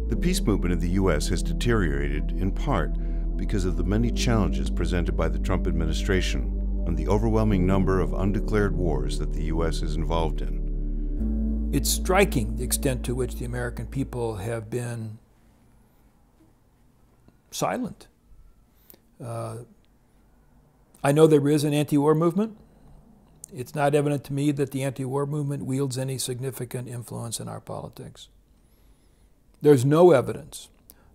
The peace movement in the U.S. has deteriorated in part because of the many challenges presented by the Trump administration and the overwhelming number of undeclared wars that the U.S. is involved in. It's striking the extent to which the American people have been silent. I know there is an anti-war movement. It's not evident to me that the anti-war movement wields any significant influence in our politics. There's no evidence,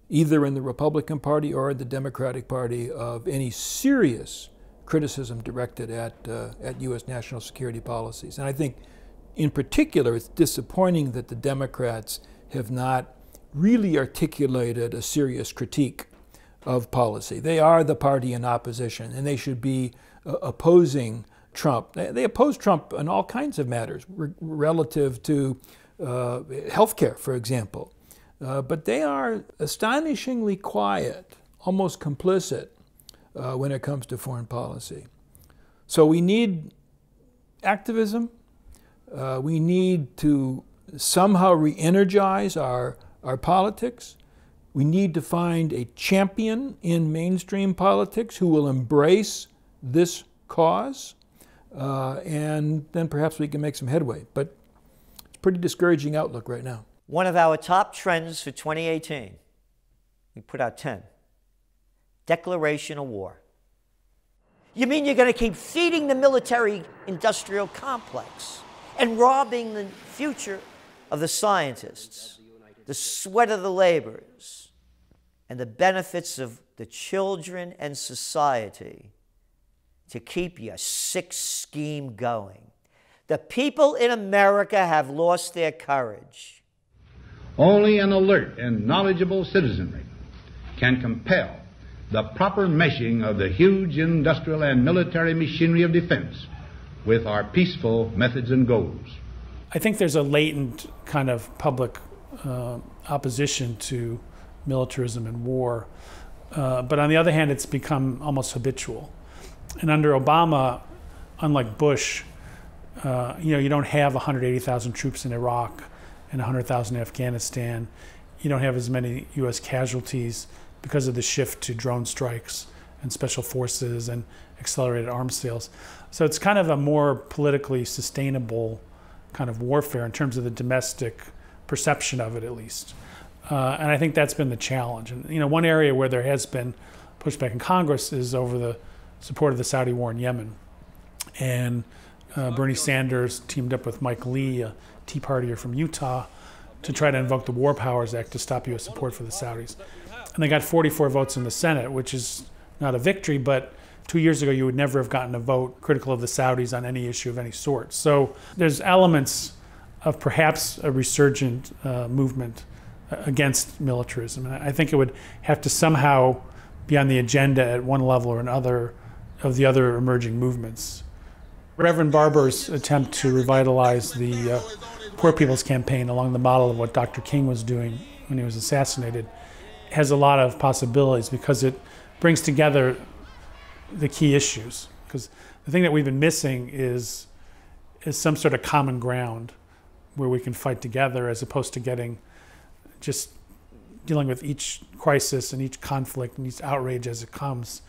either in the Republican Party or in the Democratic Party, of any serious criticism directed at U.S. national security policies. And I think, in particular, it's disappointing that the Democrats have not really articulated a serious critique of policy. They are the party in opposition, and they should be opposing Trump. They oppose Trump on all kinds of matters relative to health care, for example. But they are astonishingly quiet, almost complicit, when it comes to foreign policy. So we need activism. We need to somehow re-energize our politics. We need to find a champion in mainstream politics who will embrace this cause, and then perhaps we can make some headway. But it's a pretty discouraging outlook right now. One of our top trends for 2018, we put out 10, declaration of war. You mean you're going to keep feeding the military-industrial complex and robbing the future of the scientists, the sweat of the laborers, and the benefits of the children and society to keep your sick scheme going? The people in America have lost their courage. Only an alert and knowledgeable citizenry can compel the proper meshing of the huge industrial and military machinery of defense with our peaceful methods and goals. I think there's a latent kind of public opposition to militarism and war. But on the other hand, it's become almost habitual. And under Obama, unlike Bush, you don't have 180,000 troops in Iraq and 100,000 in Afghanistan. You don't have as many U.S. casualties because of the shift to drone strikes and special forces and accelerated arms sales. So it's kind of a more politically sustainable kind of warfare in terms of the domestic perception of it, at least. And I think that's been the challenge. And one area where there has been pushback in Congress is over the support of the Saudi war in Yemen. And Bernie Sanders teamed up with Mike Lee, a Tea Partier from Utah, to try to invoke the War Powers Act to stop U.S. support for the Saudis. And they got 44 votes in the Senate, which is not a victory, but 2 years ago you would never have gotten a vote critical of the Saudis on any issue of any sort. So there's elements of perhaps a resurgent movement against militarism. And I think it would have to somehow be on the agenda at one level or another of the other emerging movements. Reverend Barber's attempt to revitalize the Poor People's Campaign along the model of what Dr. King was doing when he was assassinated has a lot of possibilities because it brings together the key issues. Because the thing that we've been missing is some sort of common ground where we can fight together as opposed to just dealing with each crisis and each conflict and each outrage as it comes,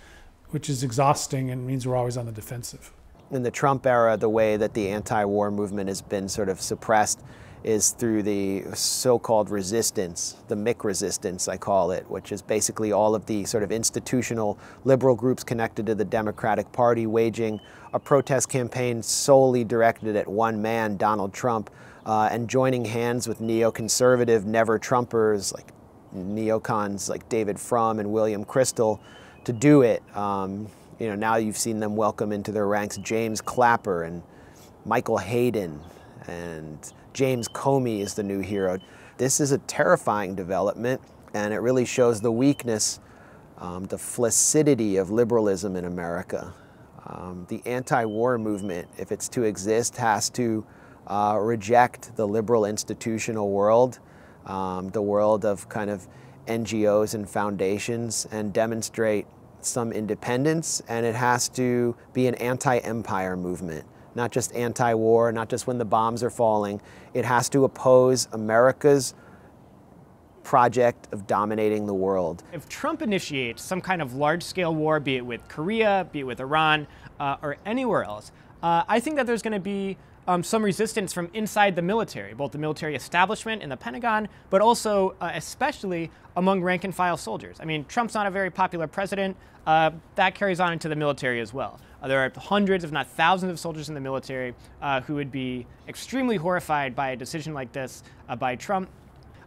which is exhausting and means we're always on the defensive. In the Trump era, the way that the anti-war movement has been sort of suppressed is through the so-called resistance, the MIC resistance, I call it, which is basically all of the sort of institutional liberal groups connected to the Democratic Party waging a protest campaign solely directed at one man, Donald Trump, and joining hands with neoconservative never-Trumpers like neocons like David Frum and William Kristol to do it. Now you've seen them welcome into their ranks James Clapper and Michael Hayden, and James Comey is the new hero. This is a terrifying development, and it really shows the weakness, the flaccidity of liberalism in America. The anti-war movement, if it's to exist, has to reject the liberal institutional world, the world of kind of NGOs and foundations, and demonstrate some independence, and it has to be an anti-empire movement, not just anti-war, not just when the bombs are falling. It has to oppose America's project of dominating the world. If Trump initiates some kind of large-scale war, be it with Korea, be it with Iran, or anywhere else, I think that there's going to be some resistance from inside the military, both the military establishment and the Pentagon, but also especially among rank-and-file soldiers. I mean, Trump's not a very popular president. That carries on into the military as well. There are hundreds, if not thousands, of soldiers in the military who would be extremely horrified by a decision like this by Trump.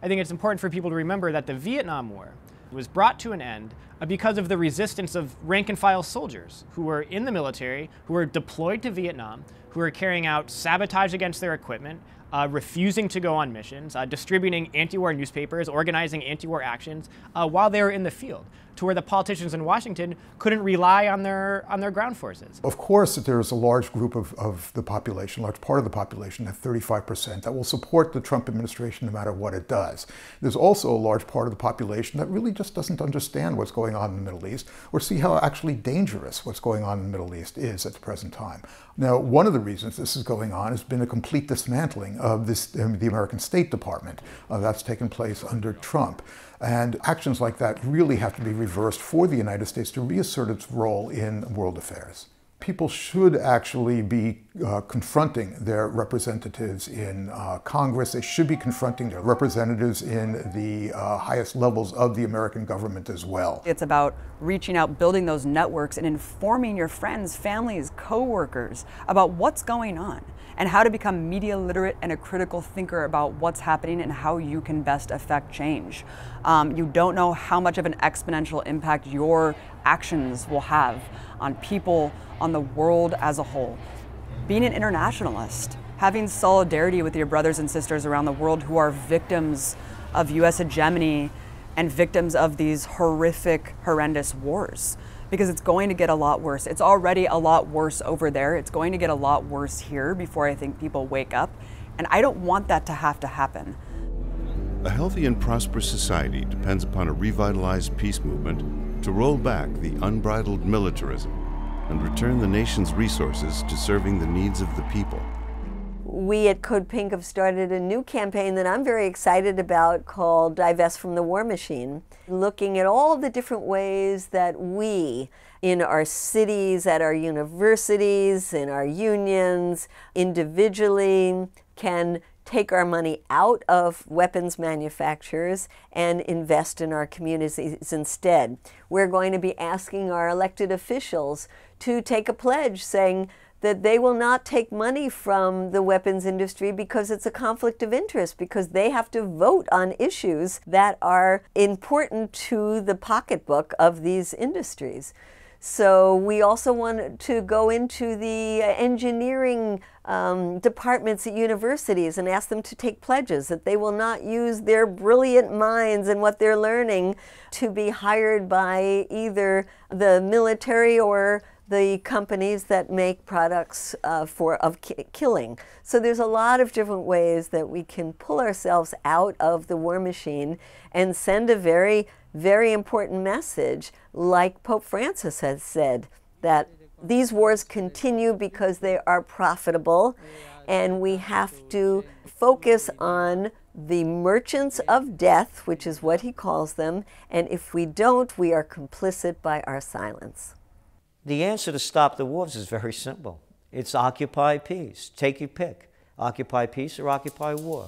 I think it's important for people to remember that the Vietnam War was brought to an end because of the resistance of rank-and-file soldiers who were in the military, who were deployed to Vietnam, who were carrying out sabotage against their equipment, refusing to go on missions, distributing anti-war newspapers, organizing anti-war actions while they were in the field, to where the politicians in Washington couldn't rely on their ground forces. Of course, there's a large group of the population, large part of the population, that 35%, that will support the Trump administration no matter what it does. There's also a large part of the population that really just doesn't understand what's going on in the Middle East or see how actually dangerous what's going on in the Middle East is at the present time. Now, one of the reasons this is going on has been a complete dismantling of the American State Department. That's taken place under Trump. And actions like that really have to be reversed for the United States to reassert its role in world affairs. People should actually be confronting their representatives in Congress. They should be confronting their representatives in the highest levels of the American government as well. It's about reaching out, building those networks, and informing your friends, families, co-workers about what's going on and how to become media literate and a critical thinker about what's happening and how you can best affect change. You don't know how much of an exponential impact your actions will have on people, on the world as a whole. Being an internationalist, having solidarity with your brothers and sisters around the world who are victims of US hegemony and victims of these horrific, horrendous wars. Because it's going to get a lot worse. It's already a lot worse over there. It's going to get a lot worse here before I think people wake up. And I don't want that to have to happen. A healthy and prosperous society depends upon a revitalized peace movement to roll back the unbridled militarism and return the nation's resources to serving the needs of the people. We at Code Pink have started a new campaign that I'm very excited about called Divest from the War Machine, looking at all the different ways that we, in our cities, at our universities, in our unions, individually, can take our money out of weapons manufacturers and invest in our communities instead. We're going to be asking our elected officials to take a pledge saying that they will not take money from the weapons industry because it's a conflict of interest, because they have to vote on issues that are important to the pocketbook of these industries. So we also want to go into the engineering departments at universities and ask them to take pledges that they will not use their brilliant minds and what they're learning to be hired by either the military or the companies that make products of killing. So there's a lot of different ways that we can pull ourselves out of the war machine and send a very, very important message, like Pope Francis has said, that these wars continue because they are profitable, and we have to focus on the merchants of death, which is what he calls them, and if we don't, we are complicit by our silence. The answer to stop the wars is very simple. It's occupy peace. Take your pick. Occupy peace or occupy war.